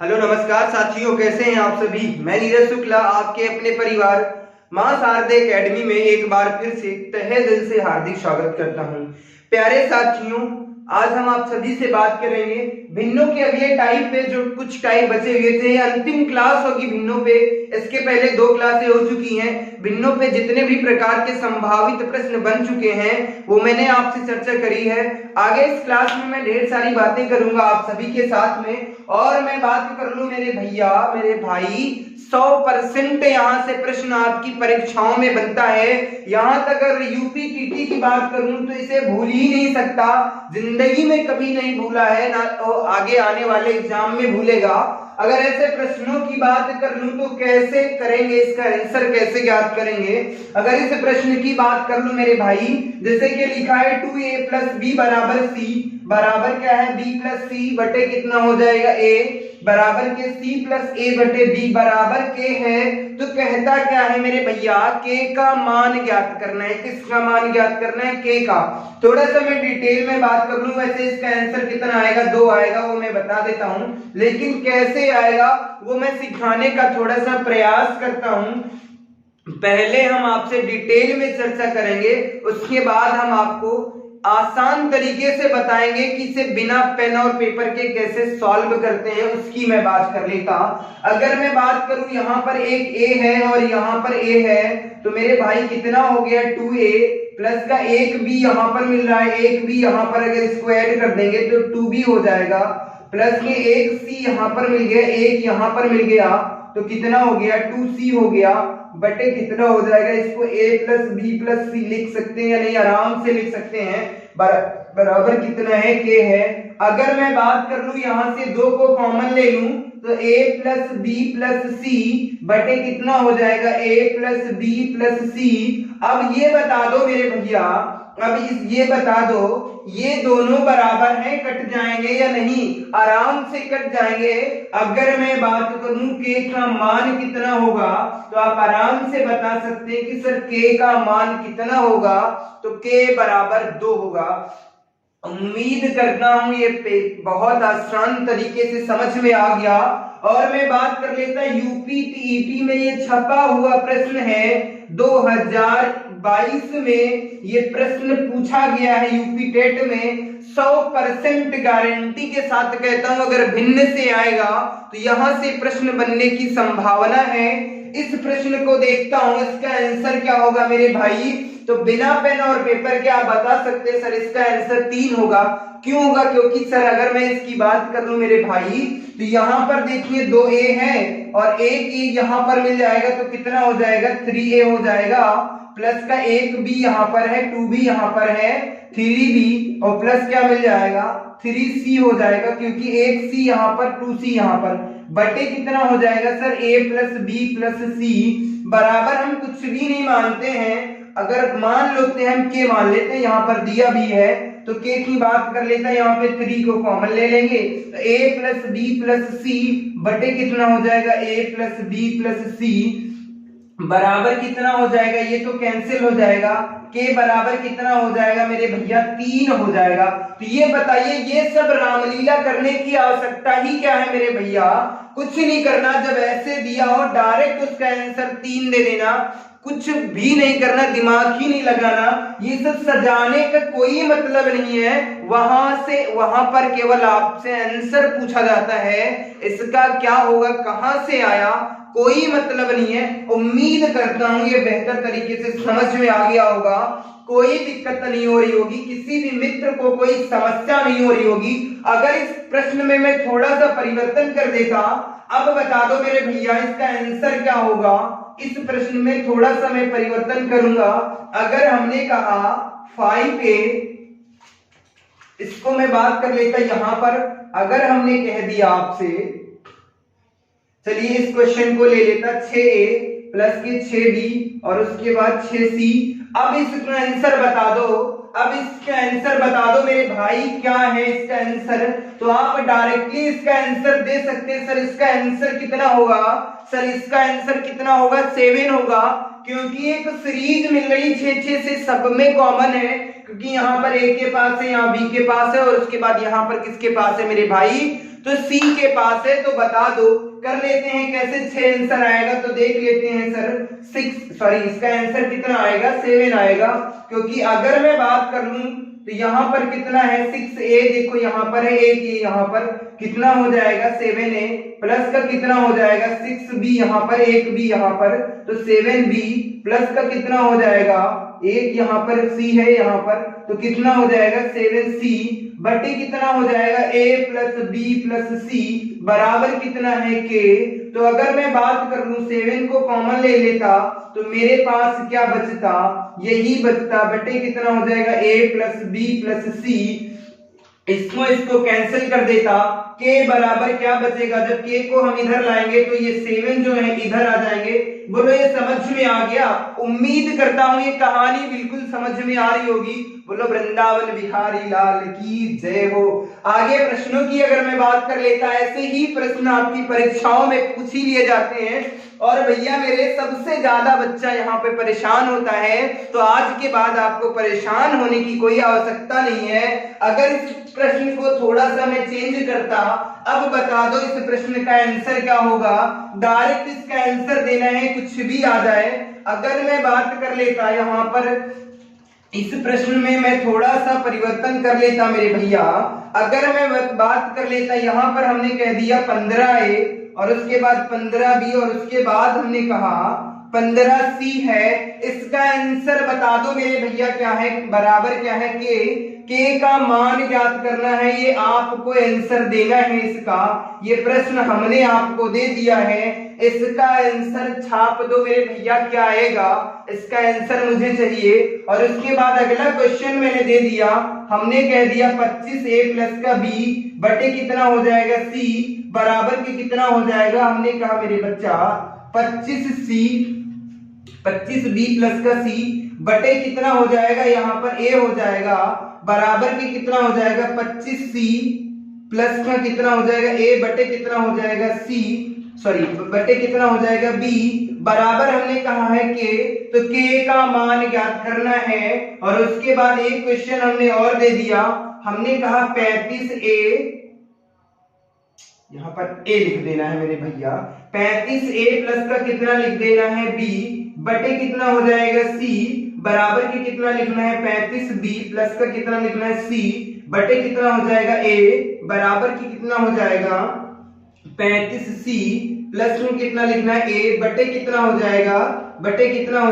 Hello नमस्कार साथियों, कैसे हैं आप सभी। मैं नीरज शुक्ला आपके अपने परिवार मां शारदे एकेडमी में एक बार फिर से तहे दिल से हार्दिक स्वागत करता हूं। प्यारे साथियों, आज हम आप सभी से बात करेंगे भिन्नों के अगले टाइप पे। जो कुछ टाइप बचे हुए थे, ये अंतिम क्लास होगी भिन्नों पे। इसके पहले 2 क्लासें हो चुकी हैं। भिन्नों पे जितने भी प्रकार के संभावित प्रश्न बन चुके हैं वो मैंने आपसे चर्चा करी है। आगे इस क्लास में मैं ढेर सारी बातें करूंगा आप सभी के साथ में। और मैं बात कर लूं मेरे भैया मेरे भाई, 100% यहाँ से प्रश्न आपकी परीक्षाओं में बनता है। यहाँ तक अगर यूपी टीटी की बात करूं तो इसे भूल ही नहीं सकता, जिंदगी में कभी नहीं भूला है, ना तो आगे आने वाले एग्जाम में भूलेगा। अगर ऐसे प्रश्नों की बात कर लूं तो कैसे करेंगे, इसका आंसर कैसे ज्ञात करेंगे। अगर इस प्रश्न की बात कर लूं मेरे भाई, जैसे कि लिखा है 2a + b = c, बराबर क्या है b + c बटे कितना हो जाएगा a, बराबर के c + a बटे b बराबर k है। तो कहता क्या है मेरे भैया, k का मान ज्ञात करना है। किसका मान ज्ञात करना है? k का। थोड़ा सा मैं डिटेल में बात कर लूं, वैसे इसका आंसर कितना आएगा, 2 आएगा, वो मैं बता देता हूं। लेकिन कैसे आएगा वो मैं सिखाने का थोड़ा सा प्रयास करता हूं। पहले हम आपसे डिटेल में चर्चा करेंगे, उसके बाद हम आपको आसान तरीके से बताएंगे कि इसे बिना पेन और पेपर के कैसे सॉल्व करते हैं, उसकी मैं बात कर लेता। अगर मैं बात करूं यहाँ पर एक a है और यहाँ पर a है, तो मेरे भाई कितना हो गया 2a प्लस का एक b यहाँ पर मिल रहा है, एक b यहाँ पर अगर इसको ऐड कर देंगे तो 2b हो जाएगा, प्लस के एक c यहाँ पर मिल गया, एक यहाँ पर मिल गया, तो कितना हो गया 2c हो गया, बटे कितना हो जाएगा, इसको a + b + c लिख सकते हैं या नहीं, आराम से लिख सकते हैं। बराबर कितना है, k है। अगर मैं बात कर लूं यहाँ से 2 को कॉमन ले लूं तो a + b + c बटे कितना हो जाएगा, a + b + c। अब ये बता दो मेरे भैया, ये बता दो, ये दोनों बराबर हैं, कट जाएंगे या नहीं? आराम से कट जाएंगे। अगर मैं बात करूं k का मान कितना होगा, तो आप आराम से बता सकते हैं कि सर k का मान कितना होगा, तो k बराबर 2 होगा। उम्मीद करता हूं ये बहुत आसान तरीके से समझ में आ गया। और मैं बात कर लेता यूपी टीईटी में ये छपा हुआ प्रश्न है, 2022 में ये प्रश्न पूछा गया है यूपी टेट में। 100% गारंटी के साथ कहता हूं अगर भिन्न से आएगा तो यहां से प्रश्न बनने की संभावना है। इस प्रश्न को देखता हूं, इसका आंसर क्या होगा मेरे भाई, तो बिना पेन और पेपर के आप बता सकते हैं सर इसका आंसर 3 होगा। क्यों होगा? क्योंकि सर अगर मैं इसकी बात कर लूं मेरे भाई, तो यहाँ पर देखिए 2a है और एक a यहाँ पर मिल जाएगा, तो कितना हो जाएगा 3a हो जाएगा, प्लस का एक b यहाँ पर है, 2b यहाँ पर है, 3b और प्लस क्या मिल जाएगा 3c हो जाएगा, क्योंकि एक c यहाँ पर 2c यहाँ पर, बटे कितना हो जाएगा सर a + b + c बराबर, हम कुछ भी नहीं मानते हैं। अगर मान लेते हैं हम k मान लेते हैं, यहाँ पर दिया भी है तो k की बात कर लेते हैं, यहाँ पे 3 को कॉमन ले लेंगे, तो a + b + c बटे कितना हो जाएगा a + b + c बराबर कितना हो जाएगा, ये तो कैंसिल हो जाएगा, k बराबर कितना हो जाएगा मेरे भैया 3 हो जाएगा। तो ये बताइए, ये सब रामलीला करने की आवश्यकता ही क्या है मेरे भैया? कुछ नहीं करना, जब ऐसे दिया हो डायरेक्ट उसका आंसर 3 दे देना, कुछ भी नहीं करना, दिमाग ही नहीं लगाना। ये सब सजाने का कोई मतलब नहीं है। वहां पर केवल आपसे आंसर पूछा जाता है, इसका क्या होगा, कहां से आया, कोई मतलब नहीं है। उम्मीद करता हूं ये बेहतर तरीके से समझ में आ गया होगा, कोई दिक्कत नहीं हो रही होगी, किसी भी मित्र को कोई समस्या नहीं हो रही होगी। अगर इस प्रश्न में मैं थोड़ा सा परिवर्तन कर देता, अब बता दो मेरे भैया इसका आंसर क्या होगा। इस प्रश्न में थोड़ा सा मैं परिवर्तन करूंगा। अगर हमने कहा 5a, इसको मैं बात कर लेता यहां पर, अगर हमने कह दिया आपसे, चलिए इस क्वेश्चन को ले लेता 6a प्लस के 6b और उसके बाद 6c। अब इसका आंसर बता दो, अब इसका आंसर बता दो मेरे भाई, क्या है इसका आंसर? तो आप डायरेक्टली इसका आंसर दे सकते हैं, सर इसका आंसर कितना होगा, सर इसका आंसर कितना होगा 7 होगा, क्योंकि एक सीरीज मिल रही 6 6 से, सब में कॉमन है। क्योंकि यहाँ पर ए के पास है, यहाँ बी के पास है, और उसके बाद यहाँ पर किसके पास है मेरे भाई, तो सी के पास है। तो बता दो, कर लेते हैं कैसे 6 आंसर आएगा, तो देख लेते हैं सर। इसका आंसर कितना आएगा, 7 आएगा, क्योंकि अगर मैं बात कर लूं तो यहाँ पर कितना है 6a, देखो यहाँ पर है 1, ये यहाँ पर कितना हो जाएगा 7a, प्लस का कितना हो जाएगा 6b यहाँ पर, 1b यहाँ पर, तो 7b प्लस का कितना हो जाएगा 1 यहाँ पर c है यहाँ पर, तो कितना हो जाएगा 7c बटे कितना हो जाएगा a plus b plus c बराबर कितना है k। तो अगर मैं बात कर लूं 7 को कॉमन ले लेता तो मेरे पास क्या बचता, यही बचता, बटे कितना हो जाएगा a plus b plus c, इसको कैंसिल कर देता, k बराबर क्या बचेगा, जब k को हम इधर लाएंगे तो ये 7 जो है इधर आ जाएंगे। बोलो ये समझ में आ गया? उम्मीद करता हूं ये कहानी बिल्कुल समझ में आ रही होगी। बोलो वृंदावन बिहारी लाल की जय हो। आगे प्रश्नों की अगर मैं बात कर लेता, ऐसे ही प्रश्न आपकी परीक्षाओं में पूछ ही लिए जाते हैं, और भैया मेरे सबसे ज्यादा बच्चा यहाँ पे परेशान होता है, तो आज के बाद आपको परेशान होने की कोई आवश्यकता नहीं है। अगर इस प्रश्न को थोड़ा सा मैं चेंज करता, अब बता दो इस प्रश्न का आंसर क्या होगा, डायरेक्ट इसका आंसर देना है, कुछ भी आ जाए। अगर मैं बात कर लेता यहाँ पर इस प्रश्न में मैं थोड़ा सा परिवर्तन कर लेता मेरे भैया, अगर मैं बात कर लेता यहाँ पर हमने कह दिया 15a और उसके बाद 15b और उसके बाद हमने कहा 15c है, इसका आंसर बता दो मेरे भैया क्या है, बराबर क्या है k का मान ज्ञात करना है, ये आपको आंसर देना है इसका। ये प्रश्न हमने आपको दे दिया है, इसका आंसर छाप दो मेरे भैया, क्या आएगा, इसका आंसर मुझे चाहिए। और उसके बाद अगला क्वेश्चन मैंने दे दिया, हमने कह दिया 25a प्लस का b बटे कितना हो जाएगा c बराबर के कितना हो जाएगा, हमने कहा मेरे बच्चा 25b प्लस का c बटे कितना हो जाएगा, यहाँ पर a हो जाएगा बराबर के कितना हो जाएगा 25c प्लस का कितना हो जाएगा a बटे कितना हो जाएगा बटे कितना हो जाएगा b बराबर हमने कहा है k, तो k का मान ज्ञात करना है। और उसके बाद एक क्वेश्चन हमने और दे दिया, हमने कहा 35a, यहाँ पर a लिख देना है मेरे भैया, 35a प्लस का कितना लिख देना है b बटे कितना हो जाएगा c बराबर के कितना लिखना है 35b प्लस का कितना लिखना है c बटे कितना हो जाएगा a बराबर के कितना हो जाएगा 35c प्लस में कितना लिखना है a बटे कितना हो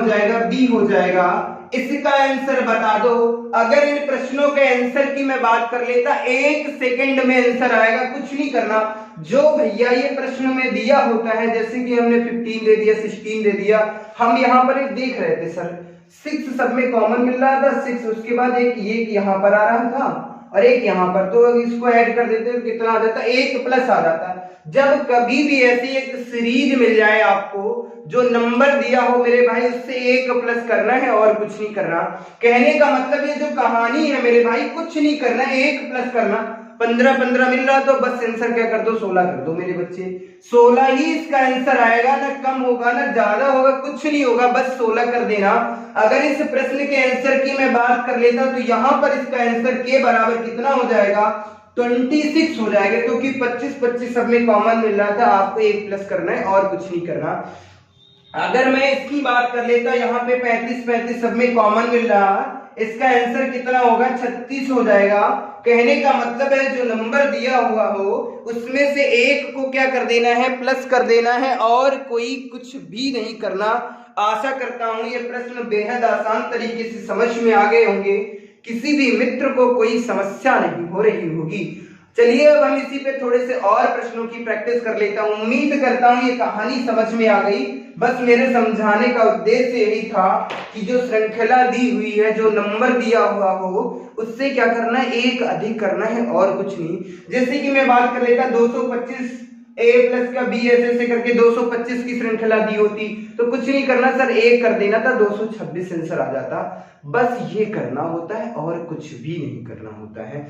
जाएगा b हो जाएगा। इसका आंसर बता दो। अगर इन प्रश्नों के आंसर की मैं बात कर लेता, 1 सेकंड में आंसर आएगा, कुछ नहीं करना। जो भैया ये प्रश्न में दिया होता है, जैसे कि हमने 15 दे दिया, 16 दे दिया, हम यहाँ पर एक देख रहे थे सर 6 सब में कॉमन मिल रहा था 6, उसके बाद एक ये यहाँ पर आ रहा था और एक यहाँ पर, तो इसको ऐड कर देते तो कितना आ जाता, 1 प्लस आ जाता। जब कभी भी ऐसी एक सीरीज मिल जाए आपको जो नंबर दिया हो मेरे भाई, उससे 1 प्लस करना है और कुछ नहीं करना। कहने का मतलब ये जो कहानी है मेरे भाई, कुछ नहीं करना, 1 प्लस करना। 15 मिल रहा तो बस आंसर क्या कर दो, 16 कर दो मेरे बच्चे। 16 ही इसका आंसर आएगा, ना कम होगा ना ज्यादा होगा, कुछ नहीं होगा, बस 16 कर देना। अगर इस प्रश्न के आंसर की मैं बात कर लेता तो यहाँ पर इसका आंसर के बराबर कितना हो जाएगा, 26 हो जाएगा, क्योंकि 25 सब में कॉमन मिल रहा था, आपको 1 प्लस करना है और कुछ नहीं करना। अगर मैं इसकी बात कर लेता, यहाँ पे 35 सब में कॉमन मिल रहा, इसका आंसर कितना होगा, 36 हो जाएगा। कहने का मतलब है जो नंबर दिया हुआ हो उसमें से 1 को क्या कर देना है, प्लस कर देना है, और कोई कुछ भी नहीं करना। आशा करता हूं ये प्रश्न बेहद आसान तरीके से समझ में आ गए होंगे, किसी भी मित्र को कोई समस्या नहीं हो रही होगी। चलिए अब हम इसी पे थोड़े से और प्रश्नों की प्रैक्टिस कर लेता हूं। उम्मीद करता हूं ये कहानी समझ में आ गई। बस मेरे समझाने का उद्देश्य यही था कि जो श्रृंखला दी हुई है, जो नंबर दिया हुआ हो, उससे क्या करना है, 1 अधिक करना है और कुछ नहीं। जैसे कि मैं बात कर लेता 225 a प्लस का b ऐसे करके 225 की श्रृंखला दी होती तो कुछ नहीं करना सर, 1 कर देना था, 226 आंसर आ जाता। बस ये करना होता है और कुछ भी नहीं करना होता है।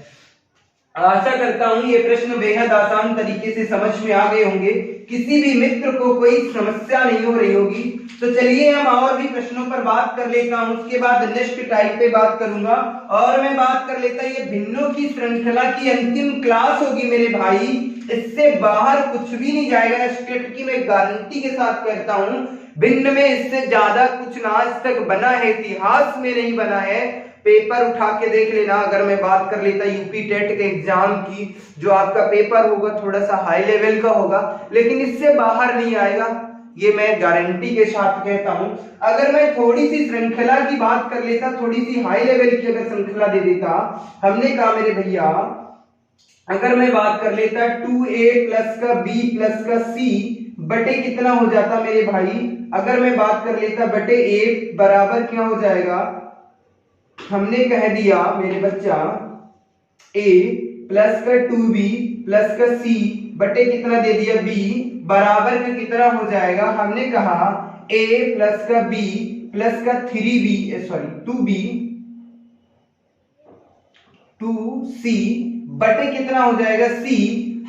आशा करता हूं ये प्रश्न बेहद आसान तरीके से समझ में आ गए होंगे, किसी भी मित्र को कोई समस्या नहीं हो रही होगी। तो चलिए हम और भी प्रश्नों पर बात कर लेता हूं, उसके बाद नेक्स्ट टाइप पे बात करूंगा। और मैं बात कर लेता ये भिन्नों की श्रृंखला की अंतिम क्लास होगी मेरे भाई, इससे बाहर कुछ भी नहीं जाएगा। स्टेट की मैं गारंटी के साथ कहता हूं, भिन्न में इससे ज्यादा कुछ ना आज तक बना है, इतिहास में नहीं बना है। पेपर उठा के देख लेना। अगर मैं बात कर लेता यूपी टेट के एग्जाम की, जो आपका पेपर होगा थोड़ा सा हाई लेवल का होगा, लेकिन इससे बाहर नहीं आएगा, ये मैं गारंटी के साथ कहता हूं। अगर मैं थोड़ी सी श्रृंखला की बात कर लेता, थोड़ी सी हाई लेवल की अगर श्रृंखला दे देता, हमने कहा मेरे भैया अगर मैं बात कर लेता 2a प्लस का b प्लस का c बटे कितना हो जाता मेरे भाई, अगर मैं बात कर लेता बटे a बराबर क्या हो जाएगा, हमने कह दिया मेरे बच्चा a प्लस का 2b प्लस का c बटे कितना दे दिया b बराबर का कितना हो जाएगा, हमने कहा a प्लस का b प्लस का 2b 2c बटे कितना हो जाएगा c।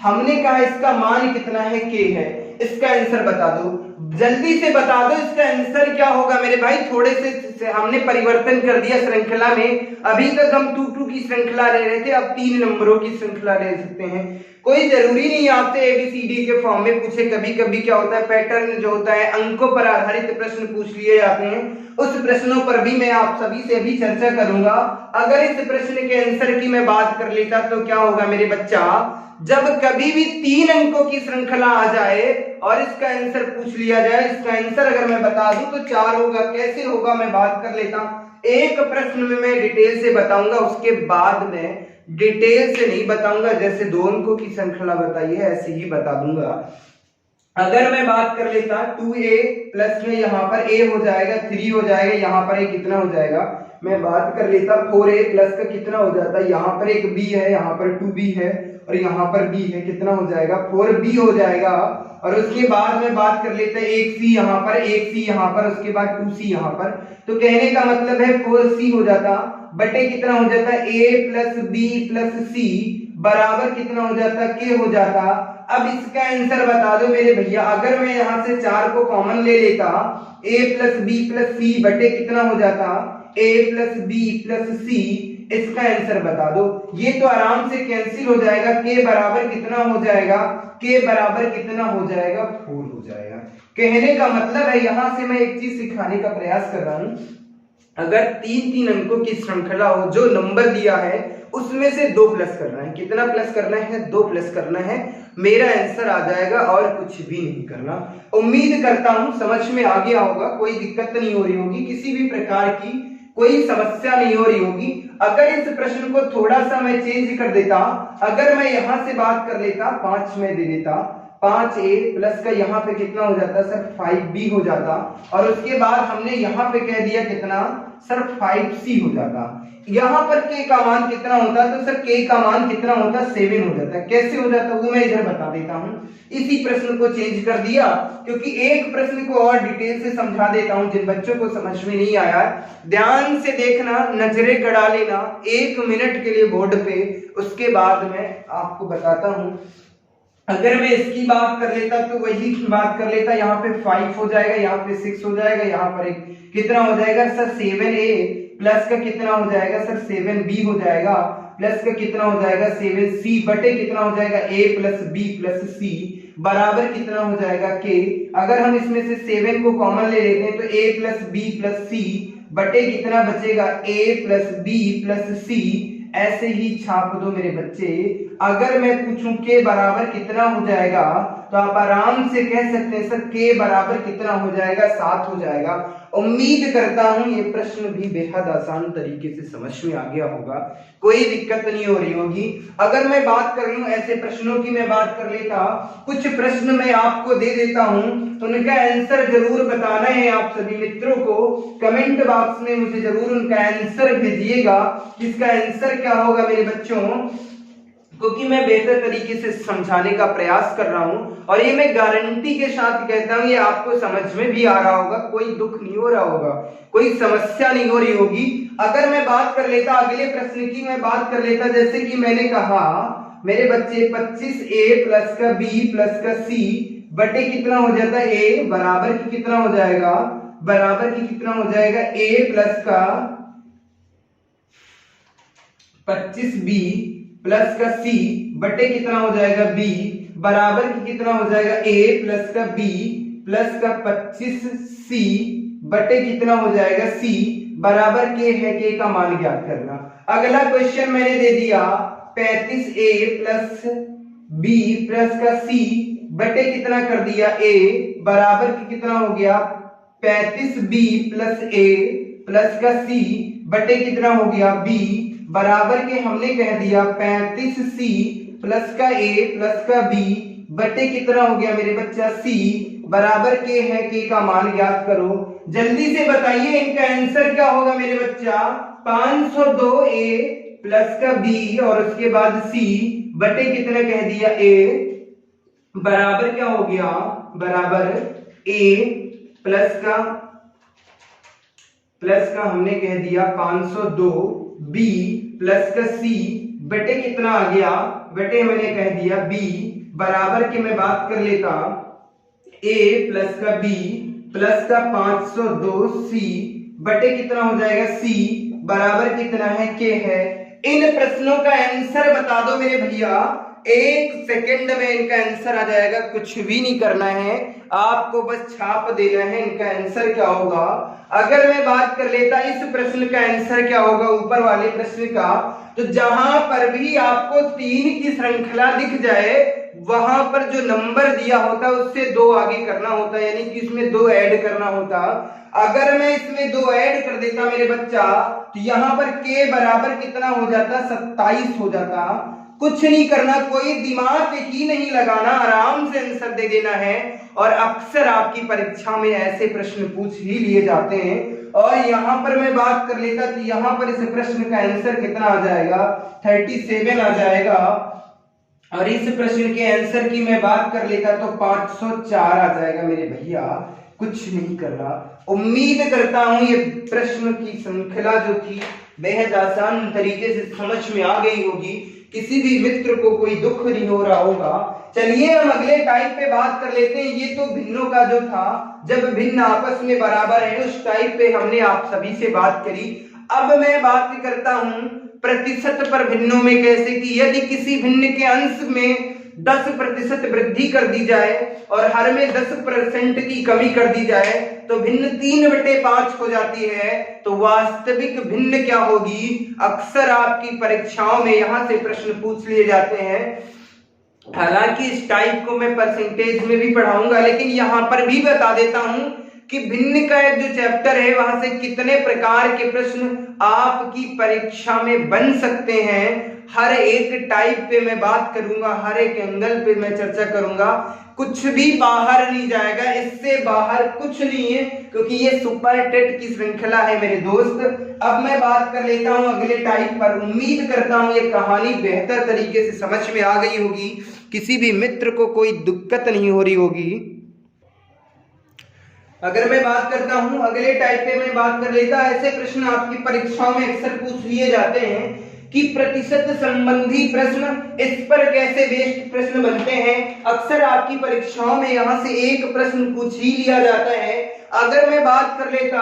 हमने कहा इसका मान कितना है k है। इसका आंसर बता दो, जल्दी से बता दो इसका आंसर क्या होगा मेरे भाई। थोड़े से हमने परिवर्तन कर दिया श्रृंखला में, अभी तक हम 2 की श्रृंखला ले रहे थे, अब 3 नंबरों की श्रृंखला ले सकते हैं। कोई जरूरी नहीं आपसे एबीसीडी के फॉर्म में पूछे, कभी कभी क्या होता है पैटर्न जो होता है अंकों पर आधारित प्रश्न पूछ लिए जाते हैं, उस प्रश्नों पर भी मैं आप सभी से भी चर्चा करूंगा। अगर इस प्रश्न के आंसर की मैं बात कर लेता तो क्या होगा मेरे बच्चा, जब कभी भी 3 अंकों की श्रृंखला आ जाए और इसका आंसर पूछ लिया जाए, इसका आंसर अगर मैं बता दूं तो 4 होगा। कैसे होगा मैं बात कर लेता हूं, एक प्रश्न में मैं डिटेल से बताऊंगा, उसके बाद में डिटेल से नहीं बताऊंगा, जैसे 2 अंकों की श्रृंखला बताई है ऐसे ही बता दूंगा। अगर मैं बात कर लेता 2a प्लस में यहाँ पर a हो जाएगा 3 हो जाएगा, यहाँ पर a कितना हो जाएगा, मैं बात कर लेता 4a प्लस का कितना हो जाता है, यहाँ पर एक b है, यहाँ पर 2b है और यहाँ पर b है, कितना हो जाएगा 4b हो जाएगा। और उसके बाद में बात कर लेते हैं एक c यहाँ पर, एक c यहाँ पर, उसके बाद 2c यहाँ पर, तो कहने का मतलब है 4c हो जाता बटे कितना हो जाता a plus b plus c बराबर कितना हो जाता k हो जाता। अब इसका आंसर बता दो मेरे भैया, अगर मैं यहां से 4 को कॉमन ले लेता, a plus b plus c बटे कितना हो जाता a plus b plus c, इसका आंसर बता दो। ये तो आराम से कैंसिल हो जाएगा, k बराबर कितना हो जाएगा, k बराबर कितना हो जाएगा 4 हो जाएगा। कहने का मतलब है यहां से मैं एक चीज सिखाने का प्रयास कर रहा हूं, अगर 3 अंकों की श्रृंखला हो, जो नंबर दिया है उसमें से 2 प्लस करना है। कितना प्लस करना है, 2 प्लस करना है, मेरा आंसर आ जाएगा और कुछ भी नहीं करना। उम्मीद करता हूं समझ में आ गया होगा, कोई दिक्कत नहीं हो रही होगी, किसी भी प्रकार की कोई समस्या नहीं हो रही होगी। अगर इस प्रश्न को थोड़ा सा मैं चेंज कर देता, अगर मैं यहां से बात कर लेता 5 में दे देता, 5a प्लस का यहाँ पे कितना हो जाता सर 5b हो जाता, और उसके बाद हमने यहाँ पे कह दिया कितना सर 5c हो जाता। यहाँ पर k का मान कितना होता, तो सर k का मान कितना होता 7 हो जाता। कैसे हो जाता वो मैं इधर बता देता हूँ। इसी प्रश्न को चेंज कर दिया, क्योंकि एक प्रश्न को और डिटेल से समझा देता हूँ जिन बच्चों को समझ में नहीं आया, ध्यान से देखना, नजरें गड़ा लेना 1 मिनट के लिए बोर्ड पे, उसके बाद मैं आपको बताता हूँ। अगर मैं इसकी बात कर लेता तो वही बात कर लेता, यहाँ पे 5 हो जाएगा, यहाँ पे 6 हो जाएगा, यहाँ पर एक कितना हो जाएगा सर 7a प्लस का कितना हो जाएगा सर 7b हो जाएगा, प्लस का कितना हो जाएगा 7c बटे कितना हो जाएगा a plus b plus c बराबर कितना हो जाएगा k। अगर हम इसमें से 7 को कॉमन ले लेते हैं तो a plus b plus c बटे कितना बचेगा a plus b plus c, ऐसे ही छाप दो मेरे बच्चे। अगर मैं पूछूं k बराबर कितना हो जाएगा, तो आप आराम से कह सकते हैं सर k बराबर कितना हो जाएगा 7 हो जाएगा। उम्मीद करता हूं ये प्रश्न भी बेहद आसान तरीके से समझ में आ गया होगा, कोई दिक्कत नहीं हो रही होगी। अगर मैं बात कर लूं ऐसे प्रश्नों की, मैं बात कर लेता, कुछ प्रश्न मैं आपको दे देता हूं, उनका आंसर जरूर बताना है आप सभी मित्रों को। कमेंट बॉक्स में मुझे जरूर उनका आंसर भेजिएगा। इसका आंसर क्या होगा मेरे बच्चों, क्योंकि मैं बेहतर तरीके से समझाने का प्रयास कर रहा हूं और ये मैं गारंटी के साथ कहता हूं, ये आपको समझ में भी आ रहा होगा, कोई दुख नहीं हो रहा होगा, कोई समस्या नहीं हो रही होगी। अगर मैं बात कर लेता अगले प्रश्न की, मैं बात कर लेता जैसे कि मैंने कहा मेरे बच्चे 25a प्लस का b प्लस का c बटे कितना हो जाता है a बराबर की कितना हो जाएगा, बराबर की कितना हो जाएगा a प्लस का 25b प्लस का c बटे कितना हो जाएगा b बराबर की कितना हो जाएगा a प्लस का b प्लस का 25c बटे कितना हो जाएगा c बराबर के है के का मान ज्ञात करना। अगला क्वेश्चन मैंने दे दिया 35a प्लस b प्लस का c बटे कितना कर दिया a बराबर की कितना हो गया 35b प्लस a प्लस का c बटे कितना हो गया b बराबर के हमने कह दिया 35c प्लस का a प्लस का b बटे कितना हो गया मेरे बच्चा c बराबर के है के का मान ज्ञात करो। जल्दी से बताइए इनका आंसर क्या होगा मेरे बच्चा, 502a प्लस का b और उसके बाद c बटे कितना कह दिया a बराबर क्या हो गया, बराबर a प्लस का हमने कह दिया 502b प्लस का c बटे कितना आ गया, बटे मैंने कह दिया b बराबर की मैं बात कर लेता a प्लस का b प्लस का 502c बटे कितना हो जाएगा c बराबर कितना है k है। इन प्रश्नों का आंसर बता दो मेरे भैया, 1 सेकंड में इनका आंसर आ जाएगा, कुछ भी नहीं करना है आपको, बस छाप देना है इनका आंसर क्या होगा। अगर मैं बात कर लेता इस प्रश्न का आंसर क्या होगा ऊपर वाले प्रश्न का, तो जहां पर भी आपको 3 की श्रृंखला दिख जाए वहां पर जो नंबर दिया होता है उससे 2 आगे करना होता है, यानी कि इसमें 2 ऐड करना होता। अगर मैं इसमें 2 ऐड कर देता मेरे बच्चा तो यहां पर k बराबर कितना हो जाता, 27 हो जाता। कुछ नहीं करना, कोई दिमाग ही नहीं लगाना, आराम से आंसर दे देना है। और अक्सर आपकी परीक्षा में ऐसे प्रश्न पूछ ही लिए जाते हैं। और यहां पर मैं बात कर लेता तो यहां पर इस प्रश्न का आंसर कितना आ जाएगा, 37 आ जाएगा। और इस प्रश्न के आंसर की मैं बात कर लेता तो 504 आ जाएगा मेरे भैया, कुछ नहीं करना। उम्मीद करता हूं ये प्रश्न की श्रृंखला जो थी बेहद आसान तरीके से समझ में आ गई होगी, किसी भी मित्र को कोई दुख नहीं हो रहा होगा। चलिए हम अगले टाइप पे बात कर लेते हैं। ये तो भिन्नों का जो था, जब भिन्न आपस में बराबर है, उस टाइप पे हमने आप सभी से बात करी। अब मैं बात करता हूं प्रतिशत पर भिन्नों में, कैसे कि यदि किसी भिन्न के अंश में 10% वृद्धि कर दी जाए और हर में 10% की कमी कर दी जाए तो भिन्न 3/5 हो जाती है। तो वास्तविक भिन्न क्या होगी, अक्सर आपकी परीक्षाओं में यहां से प्रश्न पूछ लिए जाते हैं। हालांकि इस टाइप को मैं परसेंटेज में भी पढ़ाऊंगा, लेकिन यहां पर भी बता देता हूं कि भिन्न का एक जो चैप्टर है वहां से कितने प्रकार के प्रश्न आपकी परीक्षा में बन सकते हैं। हर एक टाइप पे मैं बात करूंगा, हर एक एंगल पे मैं चर्चा करूंगा, कुछ भी बाहर नहीं जाएगा, इससे बाहर कुछ नहीं है, क्योंकि ये सुपर टेट की श्रृंखला है मेरे दोस्त। अब मैं बात कर लेता हूं अगले टाइप पर। उम्मीद करता हूं ये कहानी बेहतर तरीके से समझ में आ गई होगी, किसी भी मित्र को कोई दिक्कत नहीं हो रही होगी। अगर मैं बात करता हूं अगले टाइप पे मैं बात कर लेता, ऐसे प्रश्न आपकी परीक्षाओं में अक्सर पूछ लिए जाते हैं कि प्रतिशत संबंधी प्रश्न, इस पर कैसे बेस्ड प्रश्न बनते हैं। अक्सर आपकी परीक्षाओं में यहां से एक प्रश्न पूछ ही लिया जाता है। अगर मैं बात कर लेता,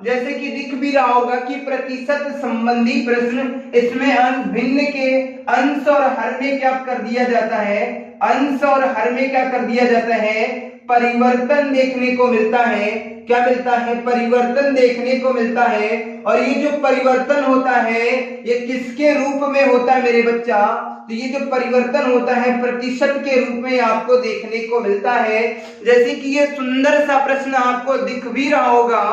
जैसे कि दिख भी रहा होगा कि प्रतिशत संबंधी प्रश्न, इसमें अंश भिन्न के अंश और हर में क्या कर दिया जाता है, अंश और हर में क्या कर दिया जाता है, परिवर्तन देखने को मिलता है। क्या मिलता है, परिवर्तन देखने को मिलता है। और ये जो परिवर्तन होता है ये किसके रूप में होता है मेरे बच्चा, तो ये जो परिवर्तन होता है प्रतिशत के रूप में आपको देखने को मिलता है। जैसे कि ये सुंदर सा प्रश्न आपको दिख भी रहा होगा।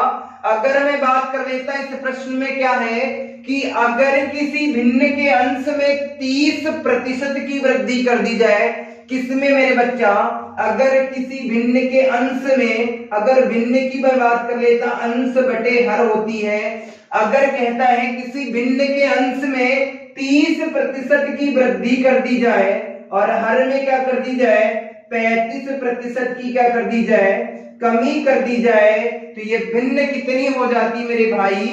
अगर मैं बात कर लेता इस प्रश्न में क्या है कि अगर किसी भिन्न के अंश में 30% की वृद्धि कर दी जाए, किसमें मेरे बच्चा, अगर किसी भिन्न के अंश में, अगर भिन्न की मैं बात कर लेता अंश बटे हर होती है, अगर कहता है किसी भिन्न के अंश में 30% की वृद्धि कर दी जाए और हर में क्या कर दी जाए 35% की क्या कर दी जाए कमी कर दी जाए, तो ये भिन्न कितनी हो जाती मेरे भाई,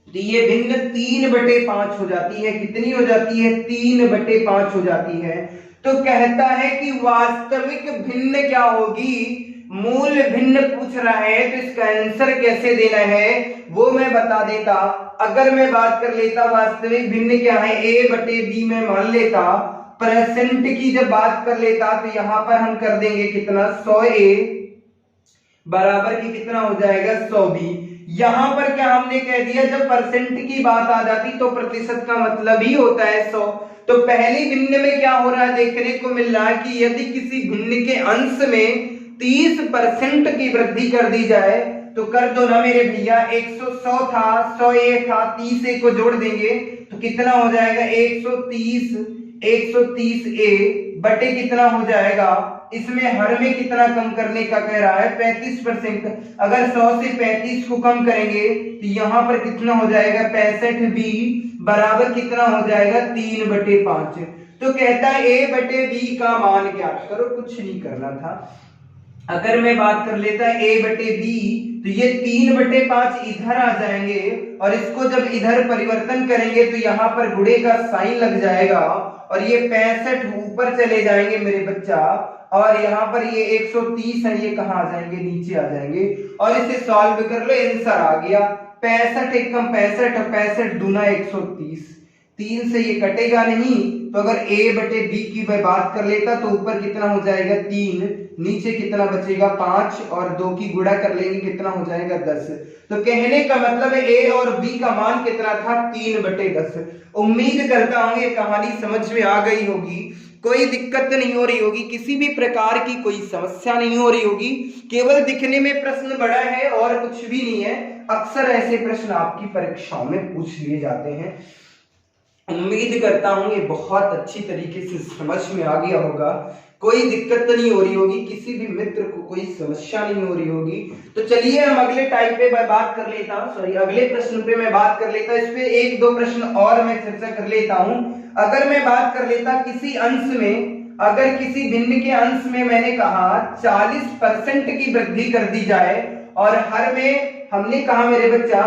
तो ये भिन्न 3/5 हो जाती है। कितनी हो जाती है 3/5 हो जाती है। तो कहता है कि वास्तविक भिन्न क्या होगी, मूल भिन्न पूछ रहा है, तो इसका आंसर कैसे देना है वो मैं बता देता। अगर मैं बात कर लेता वास्तविक भिन्न क्या है a/b में मान लेता, परसेंट की जब बात कर लेता तो यहां पर हम कर देंगे कितना 100a बराबर की कितना हो जाएगा 100b। यहां पर क्या हमने कह दिया, जब परसेंट की बात आ जाती तो प्रतिशत का मतलब ही होता है 100। तो पहली भिन्न में क्या हो रहा है देखने को मिल रहा है कि यदि किसी भिन्न के अंश में 30% की वृद्धि कर दी जाए तो कर दो ना मेरे भैया, 100 था 100a था, 30a को जोड़ देंगे तो कितना हो जाएगा 130a बटे कितना हो जाएगा, इसमें हर में कितना कम करने का कह रहा है 35%। अगर 100 से 35 को कम करेंगे तो यहां पर कितना हो जाएगा 65b बराबर कितना हो जाएगा 3/5। तो कहता है a/b का मान ज्ञात करो, कुछ नहीं करना था। अगर मैं बात कर लेता a/b तो ये 3/5 इधर आ जाएंगे और इसको जब इधर परिवर्तन करेंगे तो यहाँ पर गुणे का साइन लग जाएगा और ये 65 ऊपर चले जाएंगे मेरे बच्चा, और यहाँ पर ये 130 है, ये कहाँ आ जाएंगे नीचे आ जाएंगे, और इसे सॉल्व कर लो आंसर आ गया 65 एक कम 65 और 65 दूना 130, 3 से ये कटेगा नहीं। तो अगर a/b की मैं बात कर लेता तो ऊपर कितना हो जाएगा 3, नीचे कितना बचेगा 5 और 2 की गुणा कर लेंगे कितना हो जाएगा 10। तो कहने का मतलब है a और b का मान कितना था 3/10। उम्मीद करता हूं ये कहानी समझ में आ गई होगी, कोई दिक्कत नहीं हो रही होगी, किसी भी प्रकार की कोई समस्या नहीं हो रही होगी, केवल दिखने में प्रश्न बड़ा है और कुछ भी नहीं है। अक्सर ऐसे प्रश्न आपकी परीक्षाओं में पूछ लिए जाते हैं। उम्मीद करता हूं ये बहुत अच्छी तरीके से समझ में आ गया होगा, कोई दिक्कत नहीं हो रही होगी, किसी भी मित्र को कोई समस्या नहीं हो रही होगी। तो चलिए हम अगले टाइप पे मैं बात कर लेता हूं, सॉरी अगले प्रश्न पे मैं बात कर लेता हूं। इस पे 1-2 प्रश्न और मैं चर्चा कर लेता हूं। अगर मैं बात कर लेता किसी अंश में, अगर किसी भिन्न के अंश में मैंने कहा 40% की वृद्धि कर दी जाए और हर में हमने कहा मेरे बच्चा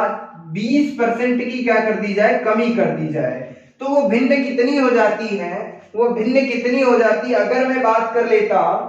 20% की क्या कर दी जाए कमी कर दी जाए, तो वो भिन्न कितनी हो जाती है, वो भिन्न कितनी हो जाती है। अगर मैं बात कर लेता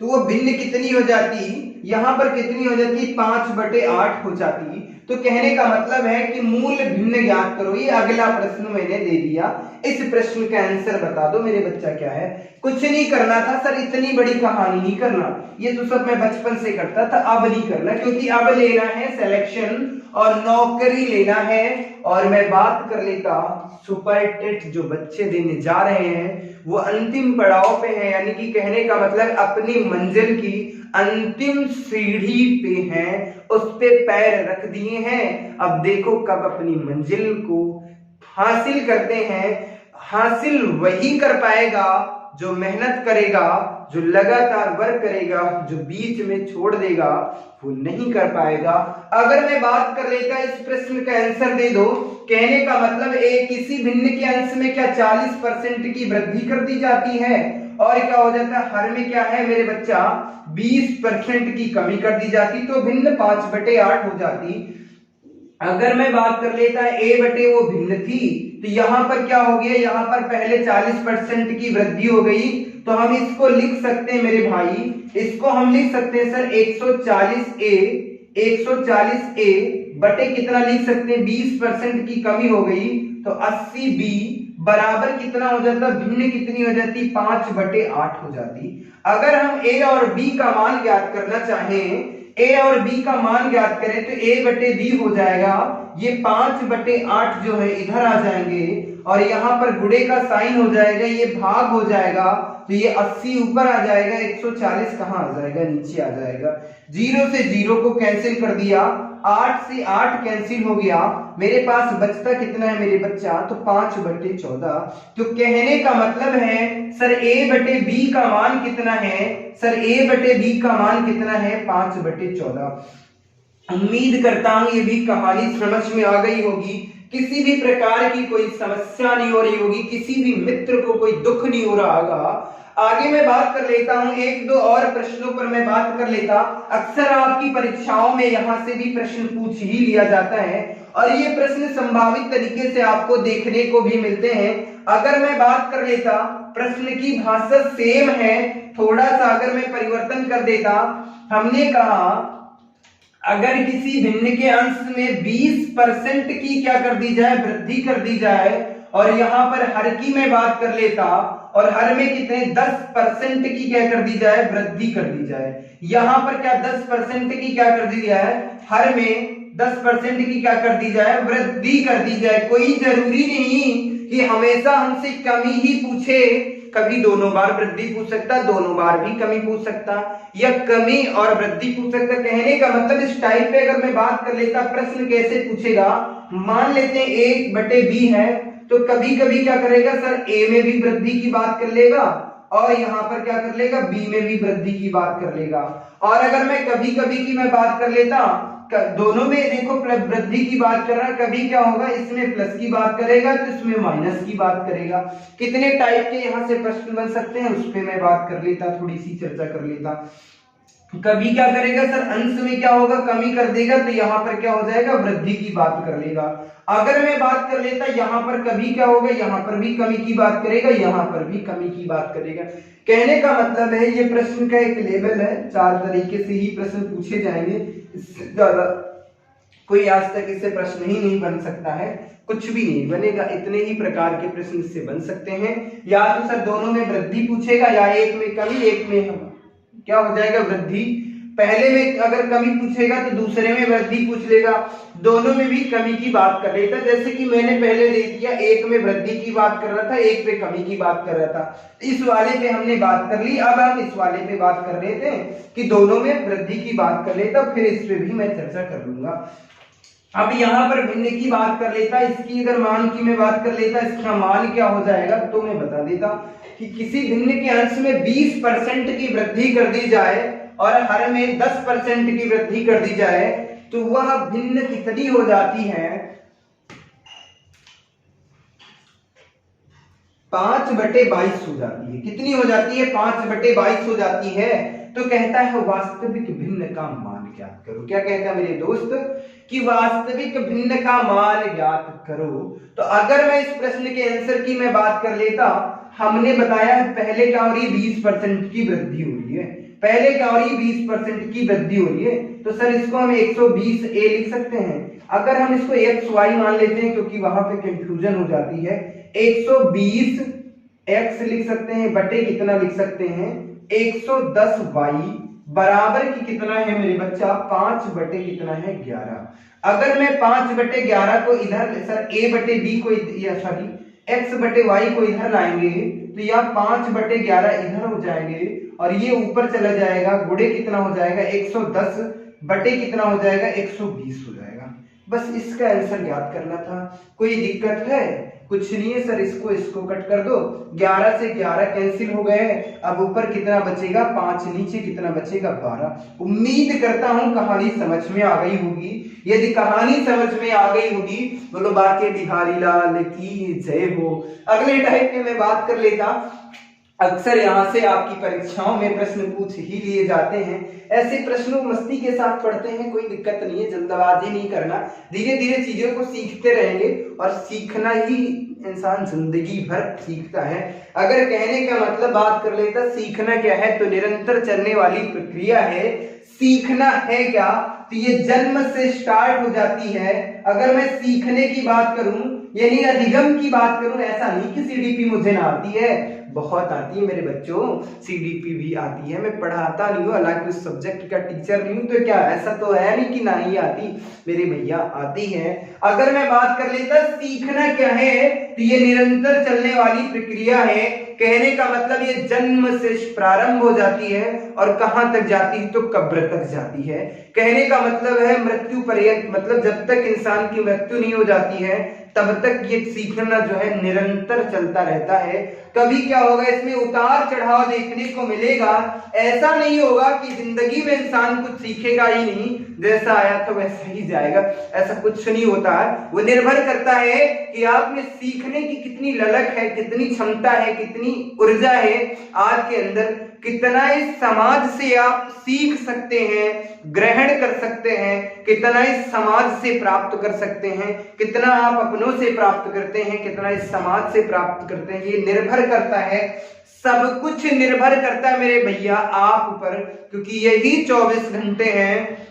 तो वो भिन्न कितनी हो जाती, यहां पर कितनी हो जाती 5/8 हो जाती। तो कहने का मतलब है कि मूल भिन्न ज्ञात करो। ये अगला प्रश्न मैंने दे दिया, इस प्रश्न का आंसर बता दो मेरे बच्चा क्या है। कुछ नहीं करना था सर, इतनी बड़ी कहानी नहीं करना, ये तो सब मैं बचपन से करता था, अब नहीं करना, क्योंकि अब लेना है सिलेक्शन और नौकरी लेना है। और मैं बात कर लेता सुपर टेट जो बच्चे देने जा रहे हैं वो अंतिम पड़ाव पे है, यानी कि कहने का मतलब अपनी मंजिल की अंतिम सीढ़ी पे हैं, उस पे पैर रख दिए हैं। अब देखो कब अपनी मंजिल को हासिल करते हैं। हासिल वही कर पाएगा जो मेहनत करेगा, जो लगातार वर्क करेगा, जो बीच में छोड़ देगा वो नहीं कर पाएगा। अगर मैं बात कर लेता इस प्रश्न का आंसर दे दो, कहने का मतलब किसी भिन्न के अंश में क्या 40% की वृद्धि कर दी जाती है और क्या हो जाता है हर में क्या है मेरे बच्चा 20% की कमी कर दी जाती, तो भिन्न 5/8 हो जाती। अगर मैं बात कर लेता a/, वो भिन्न थी, तो यहां पर क्या हो गया, यहां पर पहले 40% की वृद्धि हो गई, तो हम इसको लिख सकते हैं मेरे भाई, इसको हम लिख सकते हैं सर 140a बटे कितना लिख सकते हैं 20% की कमी हो गई तो 80b बराबर कितना हो जाता, भिन्न कितनी हो जाती 5/8 हो जाती। अगर हम a और b का मान ज्ञात करना चाहें, a और b का मान ज्ञात करें तो a/b हो जाएगा, ये 5/8 जो है इधर आ जाएंगे और यहाँ पर गुणे का साइन हो जाएगा, ये भाग हो जाएगा, तो ये 80 ऊपर आ जाएगा, 140 कहाँ आ जाएगा नीचे आ जाएगा। 0 से 0 को कैंसिल कर दिया, 8 से 8 कैंसिल हो गया, मेरे पास बचता कितना है मेरे बच्चा, तो 5/14। तो कहने का मतलब है सर a/b का मान कितना है, सर a/b का मान कितना है 5/14। उम्मीद करता हूं ये भी कहानी समझ में आ गई होगी। किसी भी प्रकार की कोई समस्या नहीं हो रही होगी, किसी भी मित्र को कोई दुख नहीं हो रहा होगा। आगे मैं बात कर लेता हूं, एक दो और प्रश्नों पर मैं बात कर लेता। अक्सर आपकी परीक्षाओं में यहां से भी प्रश्न पूछ ही लिया जाता है और ये प्रश्न संभावित तरीके से आपको देखने को भी मिलते हैं। अगर मैं बात कर लेता, प्रश्न की भाषा सेम है, थोड़ा सा अगर मैं परिवर्तन कर देता। हमने कहा अगर किसी भिन्न के अंश में 20% की क्या कर दी जाए, वृद्धि कर दी जाए, और यहां पर हर की मैं बात कर लेता और हर में कितने 10% की क्या कर दी जाए, वृद्धि कर दी जाए। यहां पर क्या 10% की क्या कर दी जाए, हर में 10% की क्या कर दी जाए, वृद्धि कर दी जाए। कोई जरूरी नहीं कि हमेशा हमसे कमी ही पूछे, कभी दोनों बार वृद्धि पूछ सकता, दोनों बार भी कमी पूछ सकता, या कमी और वृद्धि पूछ सकता। कहने का मतलब इस टाइप पे अगर मैं बात कर लेता, प्रश्न कैसे पूछेगा, मान लेते हैं 1/b है, तो कभी कभी क्या करेगा सर, ए में भी वृद्धि की बात कर लेगा और यहां पर क्या कर लेगा, बी में भी वृद्धि की बात कर लेगा। और अगर मैं कभी कभी की मैं बात कर लेता, दोनों में देखो वृद्धि की बात कर रहा है, कभी क्या होगा, इसमें प्लस की बात करेगा तो इसमें माइनस की बात करेगा। कितने टाइप के यहां से प्रश्न बन सकते हैं उस पर मैं बात कर लेता, थोड़ी सी चर्चा कर लेता। कभी क्या करेगा सर, अंश में क्या होगा, कमी कर देगा, तो यहां पर क्या हो जाएगा, वृद्धि की बात कर लेगा। अगर मैं बात कर लेता, यहां पर कभी क्या होगा, यहां पर भी कमी की बात करेगा, यहां पर भी कमी की बात करेगा। कहने का मतलब है ये प्रश्न का एक लेवल है, 4 तरीके से ही प्रश्न पूछे जाएंगे, इससे ज्यादा कोई आज तक इससे प्रश्न ही नहीं बन सकता है, कुछ भी नहीं बनेगा। इतने ही प्रकार के प्रश्न इससे बन सकते हैं, या तो सर दोनों में वृद्धि पूछेगा, या एक में कमी, एक में क्या हो जाएगा, वृद्धि। पहले में अगर कमी पूछेगा तो दूसरे में वृद्धि पूछ लेगा, दोनों में भी कमी की बात कर लेता। जैसे कि मैंने पहले देख दिया, एक में वृद्धि की बात कर रहा था, एक पे कमी की बात कर रहा था, इस वाले पे हमने बात कर ली। अब हम इस वाले पे बात कर रहे थे कि दोनों में वृद्धि की बात कर लेता, फिर इस पे भी मैं चर्चा कर लूंगा। अब यहाँ पर भिन्न की बात कर लेता, इसकी अगर मान की मैं बात कर लेता, इसका मान क्या हो जाएगा, तो मैं बता देता कि किसी भिन्न के अंश में 20% की वृद्धि कर दी जाए और हर में 10% की वृद्धि कर दी जाए, तो वह भिन्न कितनी हो जाती है, 5/22 हो जाती है। कितनी हो जाती है, 5/22 हो जाती है। तो कहता है वास्तविक भिन्न का मान ज्ञात करो। क्या कहता है मेरे दोस्त, कि वास्तविक भिन्न का मान ज्ञात करो। तो अगर मैं इस प्रश्न के आंसर की मैं बात कर लेता, हमने बताया पहले क्या हो रही है, 20% की वृद्धि हो रही है, पहले क्या हो रही है, 20% की वृद्धि हो रही है। तो सर इसको हम 120a लिख सकते हैं। अगर हम इसको xy मान लेते हैं, क्योंकि वहां पे कंफ्यूजन हो जाती है, 120x लिख सकते हैं, बटे कितना लिख सकते हैं, 110y बराबर की कितना है मेरे बच्चा, 5 बटे कितना है, 11। अगर मैं 5/11 को इधर सर a/b को, या सॉरी x/y को इधर लाएंगे, तो यह 5/11 इधर हो जाएंगे और ये ऊपर चला जाएगा, गुणे कितना हो जाएगा, 110 बटे कितना हो जाएगा, 120 हो जाएगा। बस इसका आंसर याद करना था। कोई दिक्कत है, कुछ नहीं है सर, इसको कट कर दो, 11 से 11 कैंसिल हो गए। अब ऊपर कितना बचेगा, 5, नीचे कितना बचेगा, 12। उम्मीद करता हूं कहानी समझ में आ गई होगी। यदि कहानी समझ में आ गई होगी, बोलो बाके बिहारी लाल की जय हो। अगले टाइप में मैं बात कर लेता, अक्सर यहां से आपकी परीक्षाओं में प्रश्न पूछ ही लिए जाते हैं। ऐसे प्रश्नों मस्ती के साथ पढ़ते हैं, कोई दिक्कत नहीं है, जल्दबाजी नहीं करना, धीरे धीरे चीजों को सीखते रहेंगे और सीखना ही इंसान जिंदगी भर सीखता है। अगर कहने का मतलब बात कर लेता, सीखना क्या है, तो निरंतर चलने वाली प्रक्रिया है। सीखना है क्या, तो ये जन्म से स्टार्ट हो जाती है। अगर मैं सीखने की बात करूं, यानी अधिगम की बात करूं, ऐसा नहीं कि सीडीपी मुझे ना आती है, बहुत आती है मेरे बच्चों, सीडीपी भी आती है। मैं पढ़ाता नहीं हूँ, हालांकि उस सब्जेक्ट का टीचर नहीं हूँ, तो क्या ऐसा तो है नहीं कि नहीं आती, मेरे भैया आती है। अगर मैं बात कर लेता सीखना क्या है, तो ये निरंतर चलने वाली प्रक्रिया है। कहने का मतलब ये जन्म से प्रारंभ हो जाती है और कहां तक जाती है, तो कब्र तक जाती है। कहने का मतलब है मृत्यु पर्यंत, मतलब जब तक इंसान की मृत्यु नहीं हो जाती है तब तक ये सीखना जो है निरंतर चलता रहता है। कभी क्या होगा, इसमें उतार चढ़ाव देखने को मिलेगा। ऐसा नहीं होगा कि जिंदगी में इंसान कुछ सीखेगा ही नहीं, जैसा आया था वैसा ही जाएगा, ऐसा कुछ नहीं होता है। वो निर्भर करता है कि आप में सीखने की कितनी ललक है, कितनी क्षमता है, कितनी ऊर्जा है आपके अंदर, कितना इस समाज से आप सीख सकते हैं, ग्रहण कर सकते हैं, कितना इस समाज से प्राप्त कर सकते हैं, कितना आप अपनों से प्राप्त करते हैं, कितना इस समाज से प्राप्त करते हैं। ये निर्भर करता है, सब कुछ निर्भर करता है मेरे भैया आप पर, क्योंकि यही 24 घंटे हैं।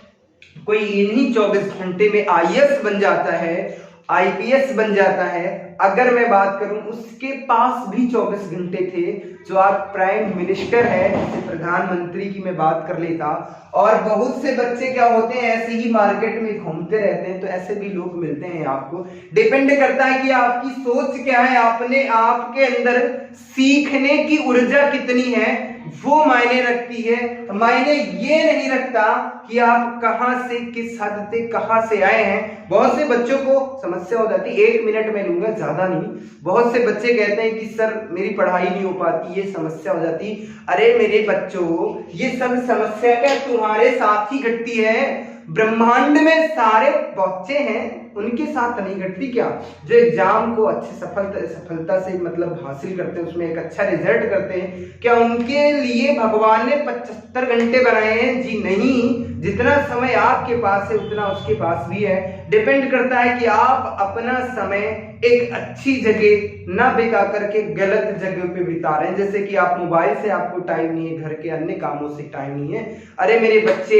कोई इन्हीं 24 घंटे में आईएएस बन जाता है, आईपीएस बन जाता है। अगर मैं बात करूं, उसके पास भी 24 घंटे थे, जो आज प्राइम मिनिस्टर है, जैसे प्रधानमंत्री की मैं बात कर लेता। और बहुत से बच्चे क्या होते हैं, ऐसे ही मार्केट में घूमते रहते हैं, तो ऐसे भी लोग मिलते हैं आपको। डिपेंड करता है कि आपकी सोच क्या है, आपने आपके अंदर सीखने की ऊर्जा कितनी है, वो मायने रखती है। मायने ये नहीं रखता कि आप कहां से, किस हद से, कहां से आए हैं। बहुत से बच्चों को समस्या हो जाती है, 1 मिनट में लूंगा, ज्यादा नहीं। बहुत से बच्चे कहते हैं कि सर मेरी पढ़ाई नहीं हो पाती, ये समस्या हो जाती। अरे मेरे बच्चों, ये सब समस्या क्या तुम्हारे साथ ही घटती है? ब्रह्मांड में सारे बच्चे हैं, उनके साथ नहीं घटती क्या? जो एग्जाम को अच्छे सफलता से मतलब हासिल करते हैं, उसमें एक अच्छा रिजल्ट करते हैं, क्या उनके लिए भगवान ने 75 घंटे बनाए हैं? जी नहीं। जितना समय आपके पास है उतना उसके पास भी है। डिपेंड करता है कि आप अपना समय एक अच्छी जगह ना बिता करके गलत जगह पे बिता रहे हैं। जैसे कि आप मोबाइल से आपको टाइम नहीं है, घर के अन्य कामों से टाइम नहीं है। अरे मेरे बच्चे,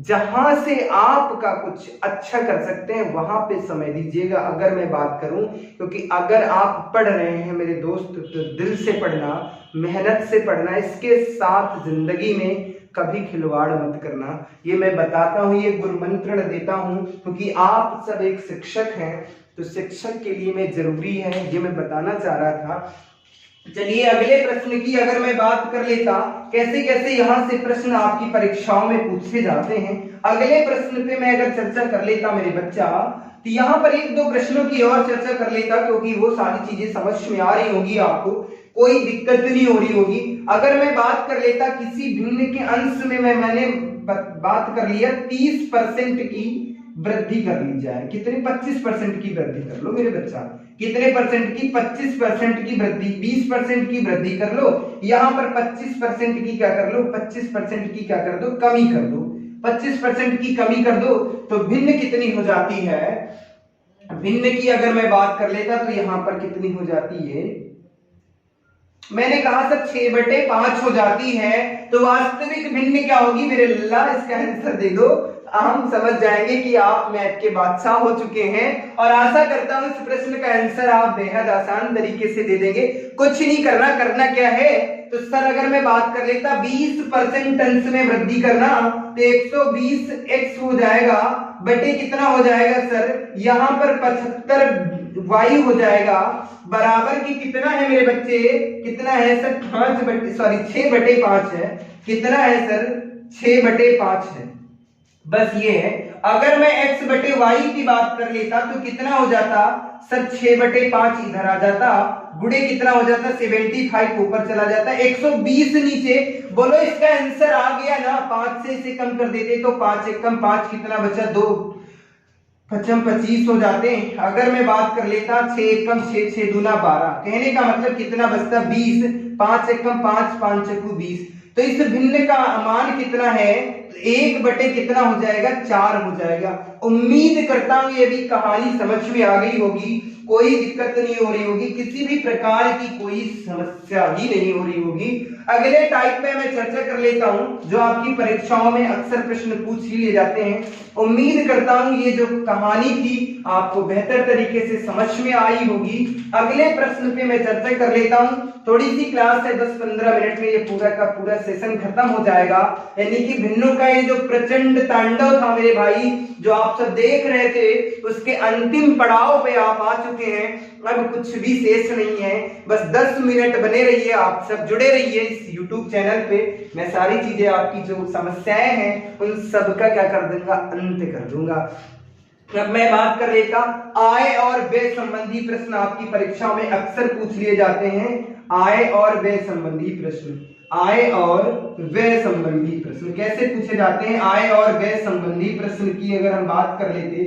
जहां से आपका कुछ अच्छा कर सकते हैं वहां पे समय दीजिएगा। अगर मैं बात करूं, क्योंकि अगर आप पढ़ रहे हैं मेरे दोस्त, तो दिल से पढ़ना, मेहनत से पढ़ना, इसके साथ जिंदगी में कभी खिलवाड़ मत करना। ये मैं बताता हूं, ये गुरु मंत्र देता हूं, क्योंकि आप सब एक शिक्षक हैं, तो शिक्षक के लिए मैं जरूरी है, ये मैं बताना चाह रहा था। चलिए अगले प्रश्न की अगर मैं बात कर लेता, कैसे कैसे यहाँ से प्रश्न आपकी परीक्षाओं में पूछे जाते हैं। अगले प्रश्न पे मैं अगर चर्चा कर लेता मेरे बच्चा, तो यहाँ पर 1-2 प्रश्नों की और चर्चा कर लेता, क्योंकि वो सारी चीजें समझ में आ रही होगी, आपको कोई दिक्कत नहीं हो रही होगी। अगर मैं बात कर लेता किसी भिन्न के अंश में, मैंने बात कर लिया 30% की वृद्धि कर ली जाए। कितने? 25% की वृद्धि कर लो मेरे बच्चा। कितने परसेंट की? 25% की वृद्धि। 20% की वृद्धि कर लो, यहाँ पर 25% की क्या कर लो? 25% की क्या कर दो? कमी कर दो। 25% की कमी कर दो, तो भिन्न कितनी हो जाती है? भिन्न की अगर मैं बात कर लेता तो यहाँ पर कितनी हो जाती है? मैंने कहा सर 6/5 हो जाती है। तो वास्तविक भिन्न क्या होगी मेरे लल्ला? इसका आंसर दे दो, हम समझ जाएंगे कि आप मैथ के बादशाह हो चुके हैं। और आशा करता हूं इस प्रश्न का आंसर आप बेहद आसान तरीके से दे देंगे। कुछ नहीं करना, करना क्या है? तो सर अगर मैं बात कर लेता 20% अंश में वृद्धि करना, तो 120x हो जाएगा, बटे कितना हो जाएगा सर? यहाँ पर 75y हो जाएगा, बराबर की कितना है मेरे बच्चे? कितना है सर? 6/5 है। कितना है सर? 6/5 है। बस ये है। अगर मैं x/y की बात कर लेता तो कितना हो जाता सर? 6/5 इधर आ जाता, गुणे कितना हो जाता? 75 ऊपर चला जाता, 120 नीचे। बोलो इसका आंसर आ गया ना? 5 से इसे कम कर देते तो 5 1 कम 5 कितना बचा? 2 5 25 हो जाते। अगर मैं बात कर लेता 6 1 कम 6 6 दूना 12, कहने का मतलब कितना बचता? 20। 5 1 कम 5 5 चक्कू 20। तो इस भिन्न का मान कितना है? 1 बटे कितना हो जाएगा? 4 हो जाएगा। उम्मीद करता हूं ये भी कहानी समझ में आ गई होगी, कोई दिक्कत नहीं हो रही होगी, किसी भी प्रकार की कोई समस्या ही नहीं हो रही होगी। अगले टाइप में मैं चर्चा कर लेता हूं, जो आपकी परीक्षाओं में अक्सर प्रश्न पूछ ही ले जाते हैं। उम्मीद करता हूं ये जो कहानी थी आपको बेहतर तरीके से समझ में आई होगी। अगले प्रश्न पे मैं चर्चा कर लेता हूं। थोड़ी सी क्लास है, 10-15 मिनट में ये पूरा का पूरा सेशन खत्म हो जाएगा। यानी कि भिन्नों का ये जो प्रचंड तांडव था मेरे भाई, जो आप सब देख रहे थे, उसके अंतिम पड़ाव पे आप आ चुके हैं। अब कुछ भी शेष नहीं है, बस 10 मिनट बने रहिए, आप सब जुड़े रहिए इस YouTube चैनल पे। मैं सारी चीजें आपकी जो समस्याएं हैं उन सब का क्या कर दूंगा? अंत कर दूंगा। अब मैं बात कर लेता, आय और व्यय संबंधी प्रश्न आपकी परीक्षा में अक्सर पूछ लिए जाते हैं। आय और व्यय संबंधी प्रश्न। आय और व्यय संबंधी प्रश्न कैसे पूछे जाते हैं? आय और व्यय संबंधी प्रश्न की अगर हम बात कर लेते,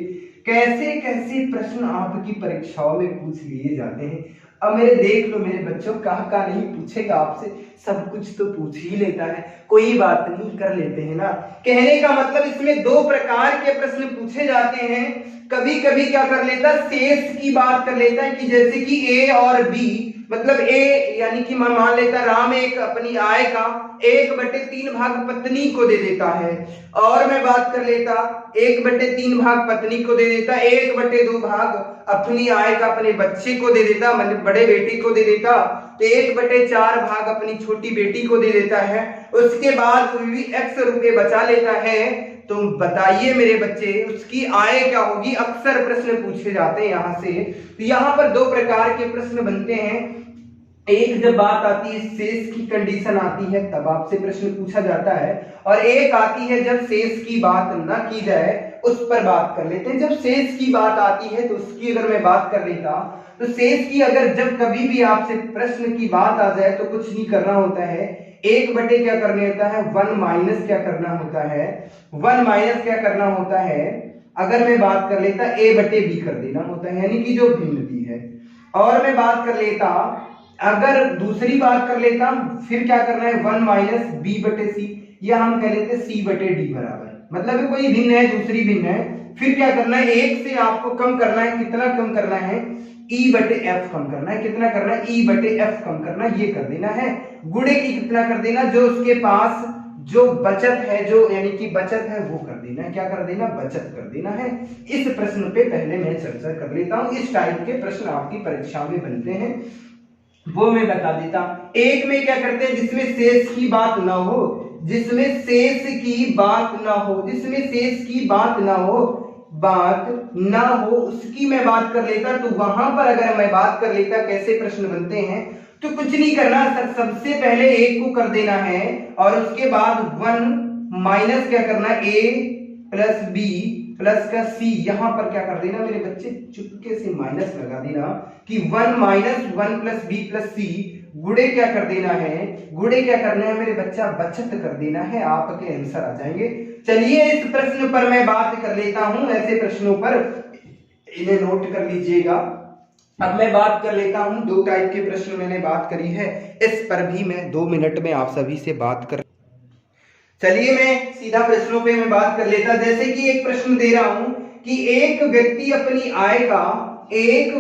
कैसे कैसे प्रश्न आपकी परीक्षाओं में पूछ लिए जाते हैं। अब मेरे देख लो मेरे बच्चों, कहाँ नहीं पूछेगा आपसे, सब कुछ तो पूछ ही लेता है, कोई बात नहीं, कर लेते हैं ना। कहने का मतलब इसमें दो प्रकार के प्रश्न पूछे जाते हैं। कभी कभी क्या कर लेता, शेष की बात कर लेता है कि जैसे कि ए और बी, मतलब ए यानी कि मान लेता राम एक अपनी आय का 1/3 भाग पत्नी को दे देता है, और मैं बात कर लेता 1/3 भाग पत्नी को दे देता, 1/2 भाग अपनी आय का अपने बच्चे को दे देता, मतलब बड़े बेटी को दे देता, तो 1/4 भाग अपनी छोटी बेटी को दे देता है। उसके बाद भी x रुपए बचा लेता है। तो बताइए मेरे बच्चे उसकी आय क्या होगी? अक्सर प्रश्न पूछे जाते हैं यहाँ से। तो यहाँ पर दो प्रकार के प्रश्न बनते हैं। एक जब बात आती है शेष की कंडीशन आती है तब आपसे प्रश्न पूछा जाता है, और एक आती है जब शेष की बात ना की जाए उस पर बात कर लेते हैं। जब शेष की बात आती है तो उसकी अगर मैं बात कर लेता, तो शेष की अगर जब कभी भी आपसे प्रश्न की बात आ जाए तो कुछ नहीं करना होता है, 1 क्या करने होता है, 1 माइनस क्या करना होता है, 1 माइनस क्या करना होता है, अगर मैं बात कर लेता a/b कर देना होता है, यानी कि जो भिन्न भी है। और मैं बात कर लेता, अगर दूसरी बात कर लेता फिर क्या करना है, 1 माइनस b/c, या हम कह लेते c/d बराबर, मतलब कोई भिन्न है दूसरी भिन्न है, फिर क्या करना है, एक से आपको कम करना है, कितना कम करना है, e/f कम करना है, कितना करना है, e/f कम करना है, ये कर देना है। गुणे की कितना कर देना, जो उसके पास जो बचत है, जो यानी कि बचत है वो कर देना है, क्या कर देना, बचत कर देना है। इस प्रश्न पे पहले मैं चर्चा कर लेता हूं। इस टाइप के प्रश्न आपकी परीक्षा में बनते हैं, वो मैं बता देता। एक में क्या करते हैं, जिसमें शेष की बात ना हो, जिसमें शेष की बात ना हो, जिसमें शेष की बात ना हो उसकी मैं बात कर लेता। तो वहां पर अगर मैं बात कर लेता कैसे प्रश्न बनते हैं, तो कुछ नहीं करना सर, सबसे पहले एक को कर देना है, और उसके बाद 1 माइनस क्या करना है, a+b प्लस का c, यहां पर क्या कर देना मेरे बच्चे, चुपके से माइनस लगा देना कि 1 minus 1 plus b plus c, गुणे क्या कर देना है, गुणे क्या करना है मेरे बच्चा, बचत कर देना है, आपके आंसर आ जाएंगे। चलिए इस प्रश्न पर मैं बात कर लेता हूं, ऐसे प्रश्नों पर इन्हें नोट कर लीजिएगा। अब मैं बात कर लेता हूं, दो टाइप के प्रश्न मैंने बात करी है, इस पर भी मैं 2 मिनट में आप सभी से बात कर। चलिए मैं सीधा प्रश्नों पे मैं बात कर लेता। जैसे कि एक प्रश्न दे रहा हूं कि एक व्यक्ति अपनी आय का 1/3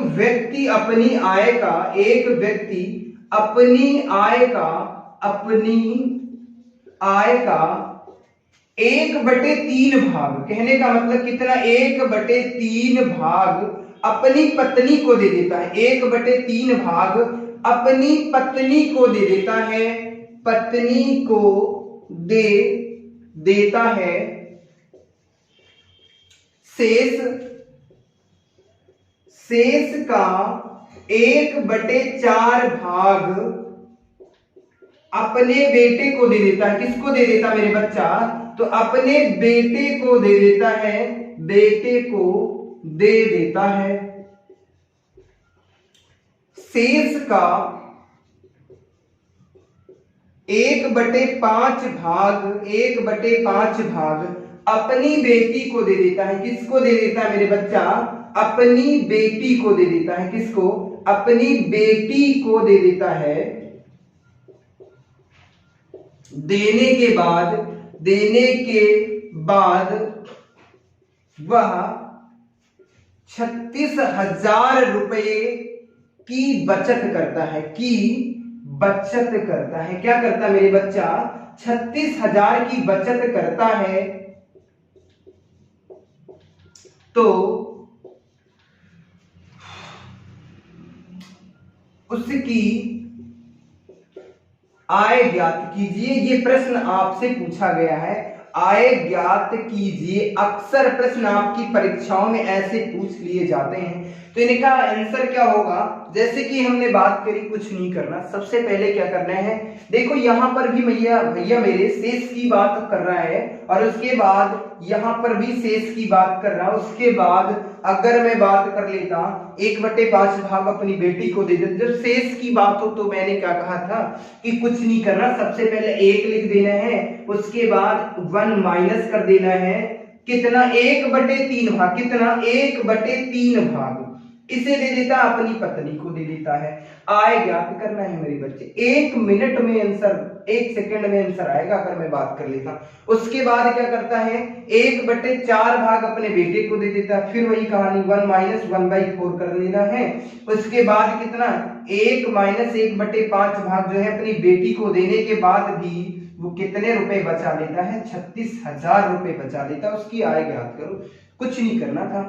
भाग, कहने का मतलब कितना, 1/3 भाग अपनी पत्नी को दे देता है, 1/3 भाग अपनी पत्नी को दे देता है, पत्नी को दे देता है। शेष का 1/4 भाग अपने बेटे को दे देता है। किसको दे देता मेरे बच्चा, तो अपने बेटे को दे देता है, बेटे को दे देता है। शेष का 1/5 भाग अपनी बेटी को दे देता है। किसको दे देता है मेरे बच्चा, अपनी बेटी को दे देता है। किसको, अपनी बेटी को दे देता है। देने के बाद वह 36,000 रुपए की बचत करता है, क्या करता है मेरे बच्चा, 36,000 की बचत करता है। तो उसकी आय ज्ञात कीजिए। ये प्रश्न आपसे पूछा गया है, आय ज्ञात कीजिए। अक्सर प्रश्न आपकी परीक्षाओं में ऐसे पूछ लिए जाते हैं। तो इनका आंसर क्या होगा, जैसे कि हमने बात करी कुछ नहीं करना, सबसे पहले क्या करना है, देखो यहां पर भी भैया मेरे शेष की बात कर रहा है और उसके बाद यहां पर भी शेष की बात कर रहा है। उसके बाद अगर मैं बात कर लेता 1/5 भाग अपनी बेटी को दे देता, जब शेष की बात हो तो मैंने क्या कहा था कि कुछ नहीं करना, सबसे पहले 1 लिख देना है, उसके बाद 1 माइनस कर देना है, कितना 1/3 भाग, कितना 1/3 भाग इसे दे देता, अपनी पत्नी को दे देता है। आय ज्ञात करना है मेरे बच्चे, 1 मिनट में आंसर, 1 सेकंड में आंसर आएगा अगर मैं बात कर लेता। उसके बाद क्या करता है, 1/4 भाग अपने बेटे को दे देता है, फिर वही कहानी 1 माइनस 1/4 कर देना है। उसके बाद कितना 1 माइनस 1/5 भाग जो है अपनी बेटी को देने के बाद भी वो कितने रुपए बचा लेता है, 36,000 रुपए बचा लेता है। उसकी आय ज्ञात करो, कुछ नहीं करना था,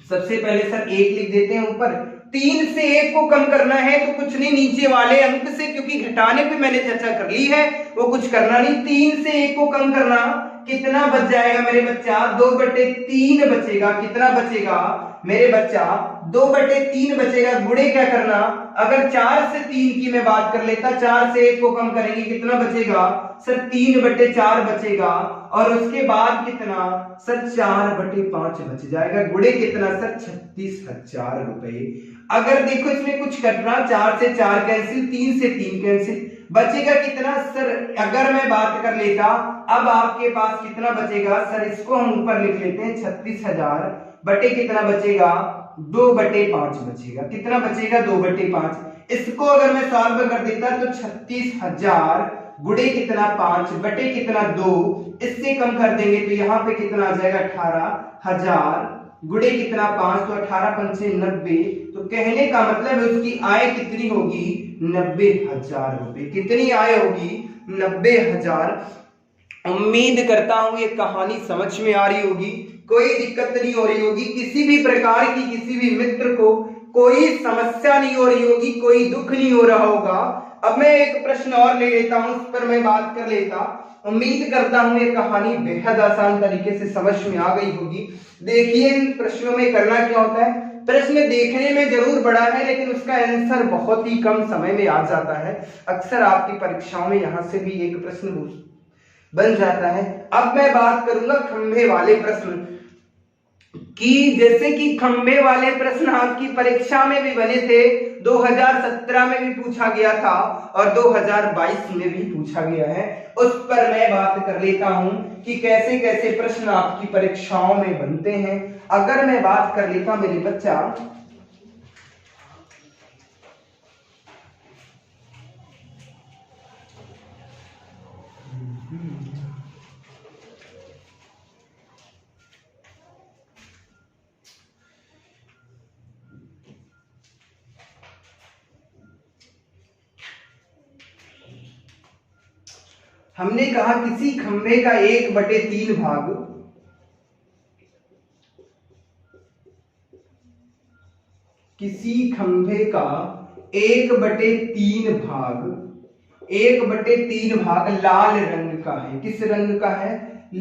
सबसे पहले सर 1 लिख देते हैं ऊपर, 3 से 1 को कम करना है तो कुछ नहीं, नीचे वाले अंक से, क्योंकि घटाने पे मैंने चर्चा कर ली है वो कुछ करना नहीं, 3 से 1 को कम करना, कितना बच जाएगा मेरे बच्चा, 2/3 बचेगा, कितना बचेगा मेरे बच्चा 2/3 बचेगा। गुणे क्या करना, अगर 4 से 3 की मैं बात कर लेता, 4 से 1 को कम करेंगे कितना बचेगा सर, 3/4 बचेगा, और उसके बाद कितना सर 4/5 बच जाएगा। गुणे कितना सर 36,000 रुपए। अगर देखो इसमें कुछ करना, 4 से 4 कैंसिल, 3 से 3 कैंसिल, बचेगा कितना सर, अगर मैं बात कर लेता अब आपके पास कितना बचेगा सर, इसको हम ऊपर लिख लेते हैं 36,000 बटे कितना बचेगा 2/5 बचेगा, कितना बचेगा 2/5। इसको अगर मैं सॉल्व कर देता तो 36,000 गुणे कितना 5 बटे कितना 2, इससे कम कर देंगे तो यहाँ पे कितना आ जाएगा 18,000 गुणे कितना 5, तो 18 पंचे 90, तो कहने का मतलब है उसकी आय कितनी होगी 90,000 रुपए। कितनी आय होगी 90,000। उम्मीद करता हूं ये कहानी समझ में आ रही होगी, कोई दिक्कत नहीं हो रही होगी, किसी भी प्रकार की किसी भी मित्र को कोई समस्या नहीं हो रही होगी, कोई दुख नहीं हो रहा होगा। अब मैं एक प्रश्न और ले लेता हूं, उस पर मैं बात कर लेता। उम्मीद करता हूं ये कहानी बेहद आसान तरीके से समझ में आ गई होगी। देखिए इन प्रश्नों में करना क्या होता है, प्रश्न देखने में जरूर बड़ा है लेकिन उसका आंसर बहुत ही कम समय में आ जाता है। अक्सर आपकी परीक्षाओं में यहां से भी एक प्रश्न बन जाता है। अब मैं बात करूंगा खंभे वाले प्रश्न कि, जैसे कि खंभे वाले प्रश्न आपकी परीक्षा में भी बने थे, 2017 में भी पूछा गया था और 2022 में भी पूछा गया है। उस पर मैं बात कर लेता हूं कि कैसे कैसे प्रश्न आपकी परीक्षाओं में बनते हैं। अगर मैं बात कर लेता मेरे बच्चा, हमने कहा किसी खंभे का 1/3 भाग, किसी खंभे का 1/3 भाग, 1/3 भाग लाल रंग का है। किस रंग का है,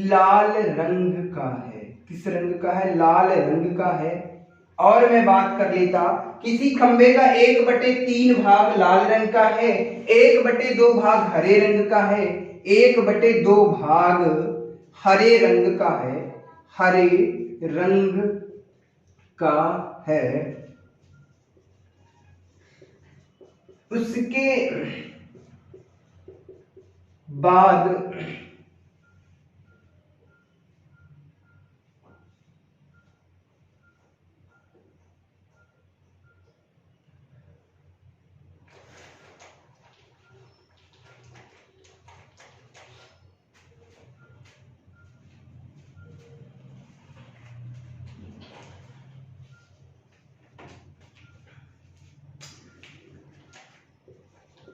लाल रंग का है। किस रंग का है, लाल रंग का है। और मैं बात कर लेता किसी खंभे का 1/3 भाग लाल रंग का है, 1/2 भाग हरे रंग का है, 1/2 भाग हरे रंग का है, हरे रंग का है। उसके बाद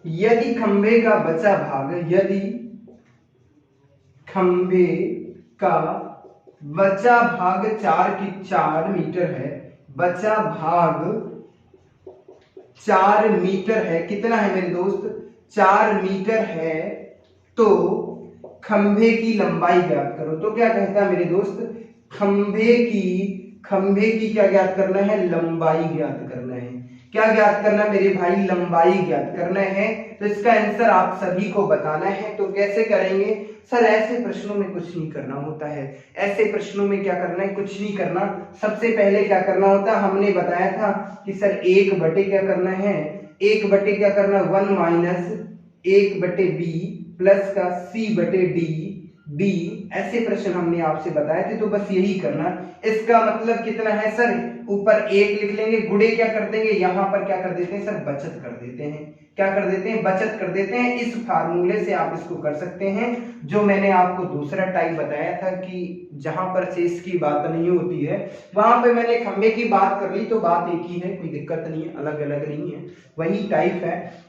यदि खंभे का बचा भाग, यदि खंभे का बचा भाग 4 मीटर है, बचा भाग 4 मीटर है, कितना है मेरे दोस्त 4 मीटर है, तो खंभे की लंबाई ज्ञात करो। तो क्या कहता है मेरे दोस्त, खंभे की खंभे की क्या ज्ञात करना है, लंबाई ज्ञात करना है। क्या ज्ञात करना मेरे भाई, लंबाई ज्ञात करना है। तो इसका आंसर आप सभी को बताना है। तो कैसे करेंगे सर, ऐसे प्रश्नों में कुछ नहीं करना होता है। ऐसे प्रश्नों में क्या करना है, कुछ नहीं करना। सबसे पहले क्या करना होता है, हमने बताया था कि सर 1/, क्या करना है, 1/, क्या करना, 1 माइनस 1/b प्लस का c/d b। ऐसे प्रश्न हमने आपसे बताए थे। तो बस यही करना। इसका मतलब कितना है सर, ऊपर 1 लिख लेंगे, गुणे क्या कर देंगे, यहां पर क्या कर देते हैं सर, बचत कर देते हैं। क्या कर देते हैं, बचत कर देते हैं। इस फार्मूले से आप इसको कर सकते हैं, जो मैंने आपको दूसरा टाइप बताया था कि जहां पर शेष की बात नहीं होती है, वहां पे मैंने खंभे की बात कर ली। तो बात एक ही है, कोई दिक्कत नहीं है, अलग अलग नहीं है, वही टाइप है।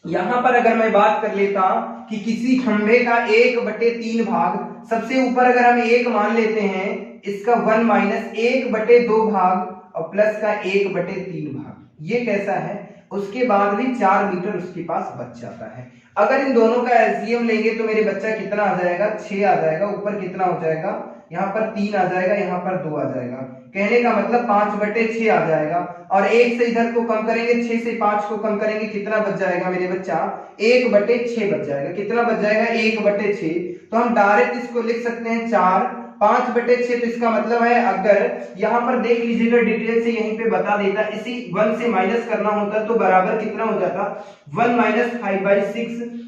यहां पर अगर मैं बात कर लेता कि किसी खंभे का 1/3 भाग, सबसे ऊपर अगर हम 1 मान लेते हैं, इसका 1 माइनस 1/2 भाग और प्लस का 1/3 भाग, ये कैसा है, उसके बाद भी 4 मीटर उसके पास बच जाता है। अगर इन दोनों का एलसीएम लेंगे तो मेरे बच्चा कितना आ जाएगा, 6 आ जाएगा। ऊपर कितना हो जाएगा, यहाँ पर 3 आ जाएगा, यहाँ पर 2 आ जाएगा। कहने का मतलब 5/6 आ जाएगा। और 1 से इधर को कम करेंगे, 6 से 5 को कम करेंगे, कितना बच जाएगा मेरे बच्चा, 1/6 बच जाएगा। कितना बच जाएगा, 1/6। तो हम डायरेक्ट इसको लिख सकते हैं 4, 5/6। तो इसका मतलब है, अगर यहाँ पर देख लीजिएगा डिटेल से, यहीं पे बता देता, इसी 1 से माइनस करना होता तो बराबर कितना हो जाता, 1 माइनस 5/6।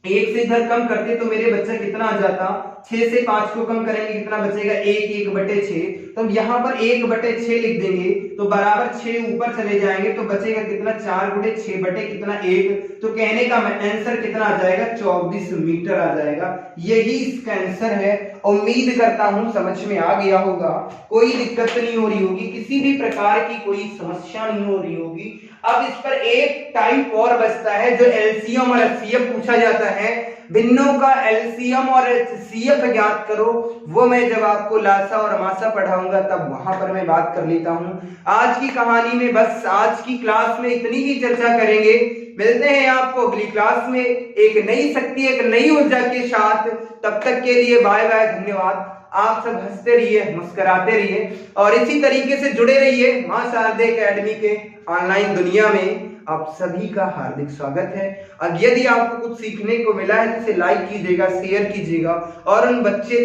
1 से इधर कम करते तो मेरे बच्चा कितना आ जाता, 6 से 5 को कम करेंगे, कितना बचेगा, 1/6। तो हम यहाँ पर 1/6 लिख देंगे, तो बराबर 6 ऊपर चले जाएंगे, तो बचेगा कितना, 4 गुणे 6 कितना 1। तो कहने का आंसर कितना आ जाएगा, 24 मीटर आ जाएगा। यही इसका आंसर है। उम्मीद करता हूं समझ में आ गया होगा, कोई दिक्कत नहीं हो रही होगी, किसी भी प्रकार की कोई समस्या नहीं हो रही होगी। अब इस पर एक टाइप और बचता है, जो एलसीएम और एचसीएफ पूछा जाता है। भिन्नों का एलसीएम और एचसीएफ ज्ञात करो, वो मैं जब आपको लासा और मासा पढ़ाऊंगा तब वहां पर मैं बात कर लेता हूं। आज की कहानी में बस, आज की क्लास में इतनी ही चर्चा करेंगे। मिलते हैं आपको अगली क्लास में एक नई शक्ति, एक नई ऊर्जा के साथ। तब तक के लिए बाय बाय, धन्यवाद। आप सब हंसते रहिए, मुस्कुराते रहिए और इसी तरीके से जुड़े रहिए मां शारदे एकेडमी के ऑनलाइन दुनिया में। आप सभी का हार्दिक स्वागत है। अब यदि आपको कुछ सीखने को मिला है तो इसे लाइक कीजिएगा, शेयर कीजिएगा और उन बच्चों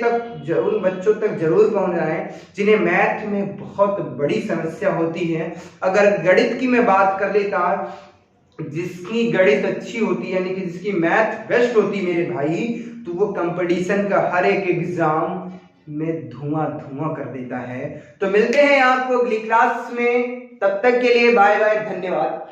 तक जरूर पहुंचाएं जिन्हें मैथ में बहुत बड़ी समस्या होती है। अगर गणित की मैं बात कर लेता, जिसकी गणित अच्छी होती है, यानी कि जिसकी मैथ बेस्ट होती है मेरे भाई, तो वो कंपटीशन का हर एक एग्जाम में धुआं कर देता है। तो मिलते हैं आपको अगली क्लास में, तब तक के लिए बाय बाय, धन्यवाद।